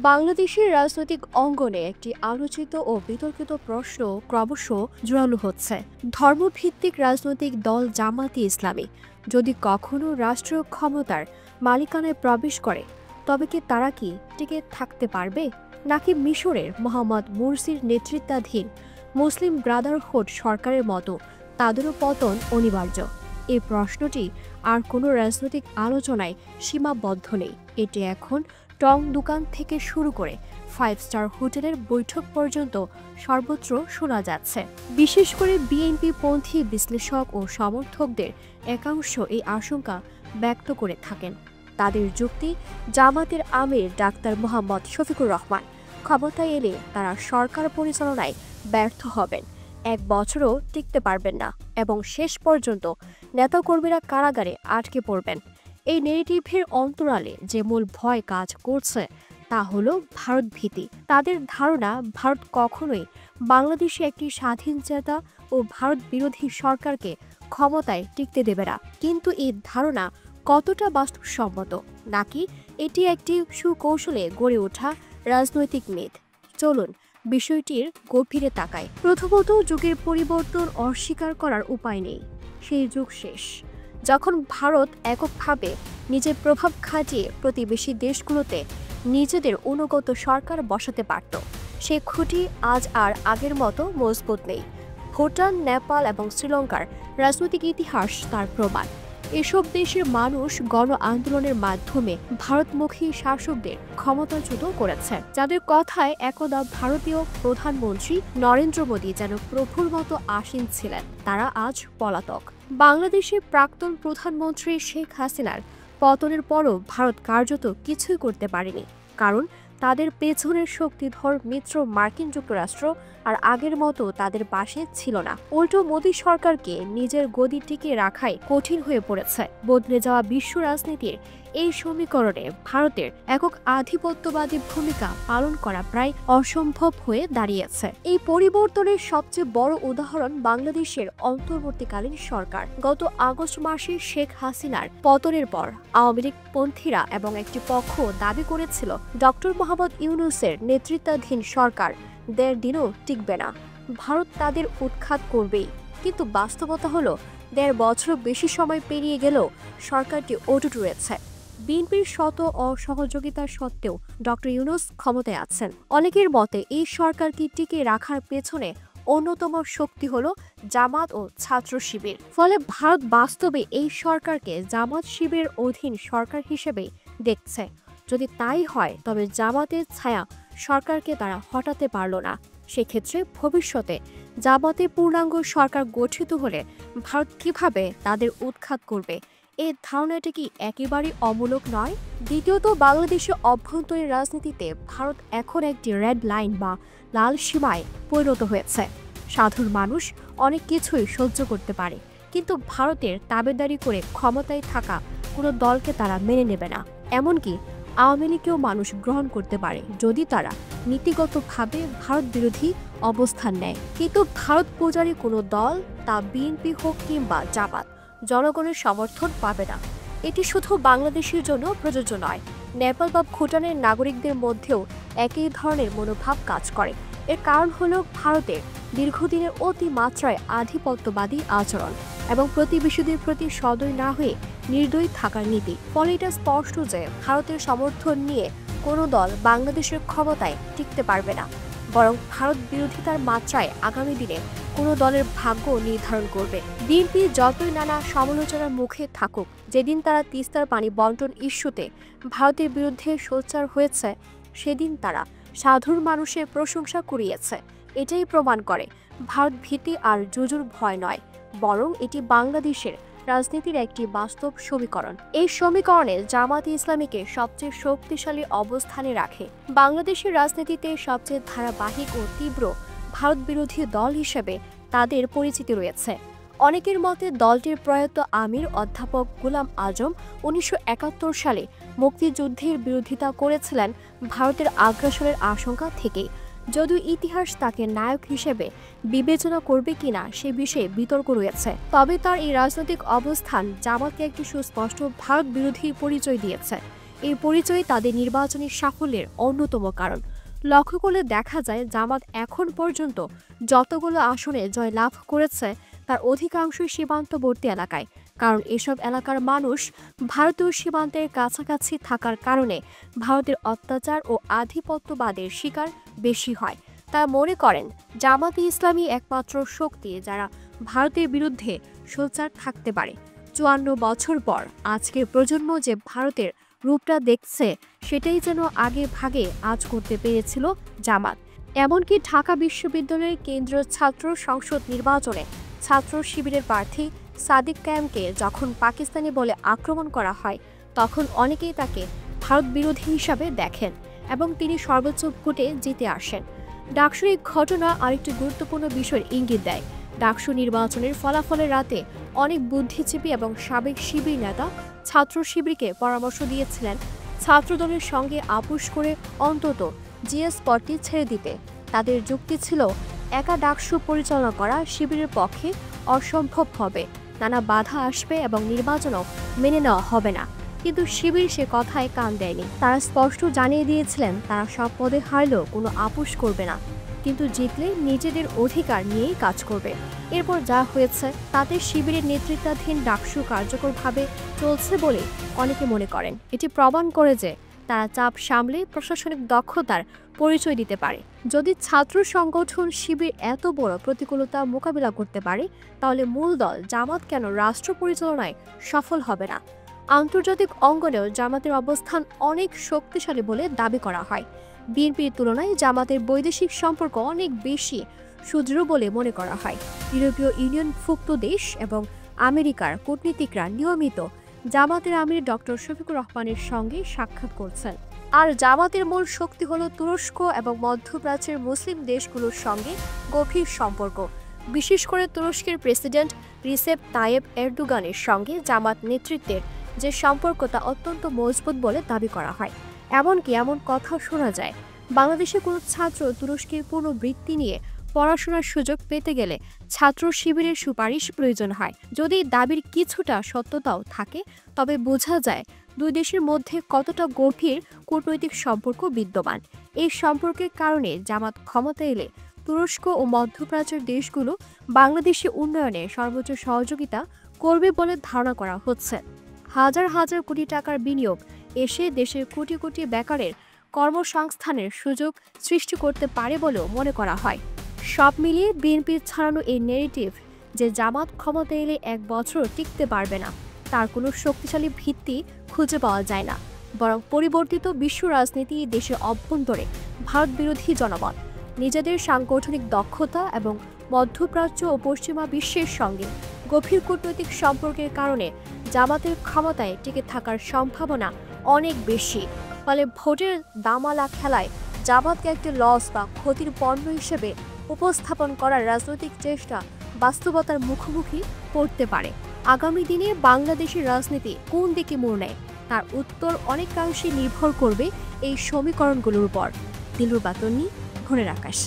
বাংলাদেশের রাজনৈতিক অঙ্গনে একটি আলোচিত ও বিতর্কিত প্রশ্ন ক্রমশ জোরালো হচ্ছে। ধর্মভিত্তিক রাজনৈতিক দল জামায়াতে ইসলামী যদি কখনো রাষ্ট্রীয় ক্ষমতার মালিকানায় প্রবেশ করে, তবে কি তারা টিকে থাকতে পারবে, নাকি মিশরের মোহাম্মদ মুরসির নেতৃত্বাধীন মুসলিম ব্রাদারহুড সরকারের মতো তাদেরও পতন অনিবার্য? এই প্রশ্নটি আর কোনো রাজনৈতিক আলোচনায় সীমাবদ্ধ নেই। এটি এখন টং দোকান থেকে শুরু করে 5 স্টার হোটেলের বৈঠক পর্যন্ত সর্বত্র শোনা যাচ্ছে। বিশেষ করে বিএনপি পন্থী বিশ্লেষক ও সমর্থকদের একাংশ এই আশঙ্কা ব্যক্ত করে থাকেন। তাদের যুক্তি, জামাতের আমির ডাক্তার মোহাম্মদ শফিকুর রহমান ক্ষমতায় এলে তারা সরকার পরিচালনায় ব্যর্থ হবেন, 1 বছরও টিকতে পারবেন না এবং শেষ পর্যন্ত নেতাকর্মীরা কারাগারে আটকে পড়বেন। এই নেগেটিভের অন্তরালে যে মূল ভয় কাজ করছে তা হলো ভারত ভীতি। তাদের ধারণা, ভারত কখনোই বাংলাদেশে একটি স্বাধীনচেতা ও ভারত বিরোধী সরকারকে ক্ষমতায় টিকতে দেবে না। কিন্তু এই ধারণা কতটা বাস্তবসম্মত, নাকি এটি একটি সুকৌশলে গড়ে ওঠা রাজনৈতিক মিথ? চলুন বিষয়টির গভীরে তাকাই। প্রথমত, যুগের পরিবর্তন অস্বীকার করার উপায় নেই। সেই যুগ শেষ, যখন ভারত এককভাবে নিজের প্রভাব খাটিয়ে প্রতিবেশী দেশগুলোতে নিজেদের অনুগত সরকার বসাতে পারত। সে খুঁটি আজ আর আগের মতো মজবুত নেই। ভুটান, নেপাল এবং শ্রীলঙ্কার রাজনৈতিক ইতিহাস তার প্রমাণ। এসব দেশের মানুষ গণ আন্দোলনের মাধ্যমে ভারতমুখী শাসকদের ক্ষমতাচ্যুত করেছে, যাদের কথায় একদা ভারতীয় প্রধানমন্ত্রী নরেন্দ্র মোদী যেন প্রভুর মতো আসীন ছিলেন, তারা আজ পলাতক। বাংলাদেশের প্রাক্তন প্রধানমন্ত্রী শেখ হাসিনার পতনের পরও ভারত কার্যত কিছুই করতে পারেনি, কারণ তাদের পেছনের শক্তিধর মিত্র মার্কিন যুক্তরাষ্ট্র আর আগের মতো তাদের পাশে ছিল না। উল্টো মোদী সরকারকে নিজের গদি টিকিয়ে রাখাই কঠিন হয়ে পড়েছে। বদলে যাওয়া বিশ্ব রাজনীতির এই সমীকরণে ভারতের একক আধিপত্যবাদী ভূমিকা পালন করা প্রায় অসম্ভব হয়ে দাঁড়িয়েছে। এই পরিবর্তনের সবচেয়ে বড় উদাহরণ বাংলাদেশের অন্তর্বর্তীকালীন সরকার। গত আগস্ট মাসে শেখ হাসিনার পতনের পর আওয়ামী লীগ পন্থীরা এবং একটি পক্ষ দাবি করেছিল ডক্টর মোহাম্মদ ইউনূসের নেতৃত্বাধীন সরকার 1.5 দিনও টিকবে না, ভারত তাদের উৎখাত করবেই। কিন্তু বাস্তবতা হলো 1.5 বছরও বেশি সময় পেরিয়ে গেলেও সরকারটি অটুট রয়েছে। বিএনপির শত অসহযোগিতা সত্ত্বেও ডক্টর ইউনূস ক্ষমতায় আছেন। অনেকের মতে এই সরকারকে টিকে রাখার পেছনে অন্যতম শক্তি হলো জামাত ও ছাত্র শিবির। ফলে ভারত বাস্তবে এই সরকারকে জামাত শিবিরের অধীন সরকার হিসেবেই দেখছে। যদি তাই হয়, তবে জামাতের ছায়া সরকারকে তারা হটাতে পারল না। সেক্ষেত্রে ভবিষ্যতে জামাতের পূর্ণাঙ্গ সরকার গঠিত হলে ভারত কিভাবে তাদের উৎখাত করবে, এই ধারণাটি কি একেবারেই অমূলক নয়? দ্বিতীয়ত, বাংলাদেশের অভ্যন্তরীণ রাজনীতিতে ভারত এখন একটি রেড লাইন বা লাল সীমায় পরিণত হয়েছে। সাধারণ মানুষ অনেক কিছুই সহ্য করতে পারে, কিন্তু ভারতের তাবেদারি করে ক্ষমতায় থাকা কোনো দলকে তারা মেনে নেবে না। এমনকি আওয়ামী লীগকেও মানুষ গ্রহণ করতে পারে যদি তারা নীতিগতভাবে ভারত বিরোধী অবস্থান নেয়। কিন্তু ভারত পূজারী কোনো দল, তা বিএনপি হোক কিংবা জামাত, জনগণের সমর্থন পাবে না। এটি শুধু বাংলাদেশের জন্য প্রযোজ্য নয়, নেপাল বা ভুটানের নাগরিকদের মধ্যেও একই ধরনের মনোভাব কাজ করে। এর কারণ হলো ভারতের দীর্ঘদিনের অতিমাত্রায় আধিপত্যবাদী আচরণ এবং প্রতিবেশীদের প্রতি সদয় না হয়ে নির্দয়ী থাকার নীতি। ফলে এটা স্পষ্ট যে ভারতের সমর্থন নিয়ে কোনো দল বাংলাদেশের ক্ষমতায় টিকতে পারবে না, বরং ভারত বিরোধিতার মাত্রায় আগামী দিনে কোনো দলের ভাগ্য নির্ধারণ করবে। বিএনপি যতই নানা সমালোচনার মুখে থাকুক, যেদিন তারা তিস্তার পানি বন্টন ইস্যুতে ভারতের বিরুদ্ধে সোচ্চার হয়েছে, সেদিন তারা সাধারণ মানুষের প্রশংসা কুড়িয়েছে। এটাই প্রমাণ করে ভারত ভীতি আর জুজুর ভয় নয়, বরং এটি বাংলাদেশের রাজনীতির একটি বাস্তব সমীকরণ। এই সমীকরণে জামায়াতে ইসলামীকে সবচেয়ে শক্তিশালী অবস্থানে রাখে। বাংলাদেশের রাজনীতিতে সবচেয়ে ধারাবাহিক ও তীব্র ভারত বিরোধী দল হিসেবে তাদের পরিচিতি রয়েছে। অনেকের মতে দলটির প্রয়াত আমির অধ্যাপক গোলাম আজম 1971 সালে মুক্তিযুদ্ধের বিরোধিতা করেছিলেন ভারতের আগ্রাসনের আশঙ্কা থেকেই। যদিও ইতিহাস তাকে নায়ক হিসেবে বিবেচনা করবে কিনা সে বিষয়ে বিতর্ক রয়েছে, তবে তার এই রাজনৈতিক অবস্থান জামাতকে একটি সুস্পষ্ট ভারত বিরোধী পরিচয় দিয়েছে। এই পরিচয় তাদের নির্বাচনী সাফল্যের অন্যতম কারণ। লক্ষ্য করলে দেখা যায় জামাত এখন পর্যন্ত যতগুলো আসনে জয় লাভ করেছে তার অধিকাংশই সীমান্তবর্তী এলাকায়, কারণ এসব এলাকার মানুষ ভারতীয় সীমান্তের কাছাকাছি থাকার কারণে ভারতের অত্যাচার ও আধিপত্যবাদের শিকার বেশি হয়। তারা মনে করেন জামাতে ইসলামী একমাত্র শক্তি যারা ভারতের বিরুদ্ধে সোচ্চার থাকতে পারে। ৫৪ বছর পর আজকের প্রজন্ম যে ভারতের রূপটা দেখছে সেটাই যেন আগে ভাগে আজ করতে পেরেছিল জামাত। এমনকি ঢাকা বিশ্ববিদ্যালয়ের কেন্দ্রীয় ছাত্র সংসদ নির্বাচনে ছাত্র শিবিরের প্রার্থী সাদিক কায়েমকে যখন পাকিস্তানি বলে আক্রমণ করা হয় তখন অনেকেই তাকে ভারত বিরোধী হিসাবে দেখেন এবং তিনি সর্বোচ্চ ভোটে জিতে আসেন। ডাকসুর এই ঘটনা আরেকটি গুরুত্বপূর্ণ বিষয়ের ইঙ্গিত দেয়। ডাকসু নির্বাচনের ফলাফলের রাতে অনেক বুদ্ধিজীবী এবং সাবেক শিবির নেতা ছাত্র শিবিরকে পরামর্শ দিয়েছিলেন ছাত্রদলের সঙ্গে আপোষ করে অন্তত জিএস পদটি ছেড়ে দিতে। তাদের যুক্তি ছিল একা ডাকসু পরিচালনা করা শিবিরের পক্ষে অসম্ভব হবে, নানা বাধা আসবে এবং নির্বাচনও মেনে নেওয়া হবে না। কিন্তু শিবির সে কথায় কান দেয়নি। তারা স্পষ্ট জানিয়ে দিয়েছিলেন তারা সব পদে হারলেও কোনো আপোষ করবে না, কিন্তু জিতলে নিজেদের অধিকার নিয়েই কাজ করবে। এরপর যা হয়েছে তাতে শিবিরের নেতৃত্বাধীন ডাকসু কার্যকরভাবে চলছে বলে অনেকে মনে করেন। এটি প্রমাণ করে যে তারা চাপ সামলে প্রশাসনিক দক্ষতার পরিচয় দিতে পারে। যদি ছাত্র সংগঠন শিবির এত বড় প্রতিকূলতা মোকাবিলা করতে পারে তাহলে মূল দল জামাত কেন রাষ্ট্র পরিচালনায় সফল হবে না? আন্তর্জাতিক অঙ্গনেও জামাতের অবস্থান অনেক শক্তিশালী বলে দাবি করা হয়। বিএনপির তুলনায় জামাতের বৈদেশিক সম্পর্ক অনেক বেশি সুদৃঢ় বলে মনে করা হয়। ইউরোপীয় ইউনিয়নভুক্ত দেশ এবং আমেরিকার কূটনীতিকরা নিয়মিত জামাতের আমির ডক্টর শফিকুর রহমানের সঙ্গে সাক্ষাৎ করছেন। আর জামাতের মূল শক্তি হল তুরস্ক এবং মধ্যপ্রাচ্যের মুসলিম দেশগুলোর সঙ্গে গভীর সম্পর্ক। বিশেষ করে তুরস্কের প্রেসিডেন্ট রিসেপ তাইয়েব এরদোগানের সঙ্গে জামাত নেতৃত্বের যে সম্পর্ক তা অত্যন্ত মজবুত বলে দাবি করা হয়। এমনকি এমন কথা শোনা যায় বাংলাদেশে কোনো ছাত্র তুরস্কের পূর্ণ বৃত্তি নিয়ে পড়াশোনার সুযোগ পেতে গেলে ছাত্র শিবিরের সুপারিশ প্রয়োজন হয়। যদি দাবির কিছুটা সত্যতাও থাকে তবে বোঝা যায় দুই দেশের মধ্যে কতটা গভীর কূটনৈতিক সম্পর্ক বিদ্যমান। এই সম্পর্কের কারণে জামাত ক্ষমতা এলে তুরস্ক ও মধ্যপ্রাচ্যের দেশগুলো বাংলাদেশি উন্নয়নে সর্বোচ্চ সহযোগিতা করবে বলে ধারণা করা হচ্ছে। হাজার হাজার কোটি টাকার বিনিয়োগ এসে দেশের কোটি কোটি বেকারের কর্মসংস্থানের সুযোগ সৃষ্টি করতে পারে বলেও মনে করা হয়। সব মিলিয়ে বিএনপির ছড়ানো এই নেগেটিভ যে জামাত ক্ষমতা এলে 1 বছর টিকতে পারবে না তার কোনো শক্তিশালী ভিত্তি খুঁজে পাওয়া যায় না, বরং পরিবর্তিত বিশ্ব রাজনীতি, দেশের অভ্যন্তরে ভারত বিরোধী জনমত, নিজেদের সাংগঠনিক দক্ষতা এবং মধ্যপ্রাচ্য ও পশ্চিমা বিশ্বের সঙ্গে গভীর কূটনৈতিক সম্পর্কের কারণে জামাতের ক্ষমতায় টিকে থাকার সম্ভাবনা অনেক বেশি। ফলে ভোটের দামালা খেলায় জামাতকে একটি লস বা ক্ষতির পণ্য হিসেবে উপস্থাপন করার রাজনৈতিক চেষ্টা বাস্তবতার মুখোমুখি পড়তে পারে। আগামী দিনে বাংলাদেশের রাজনীতি কোন দিকে মোড় নেয় তার উত্তর অনেকাংশে নির্ভর করবে এই সমীকরণগুলোর উপর। দিলরুবা তন্নি, ভোরের আকাশ।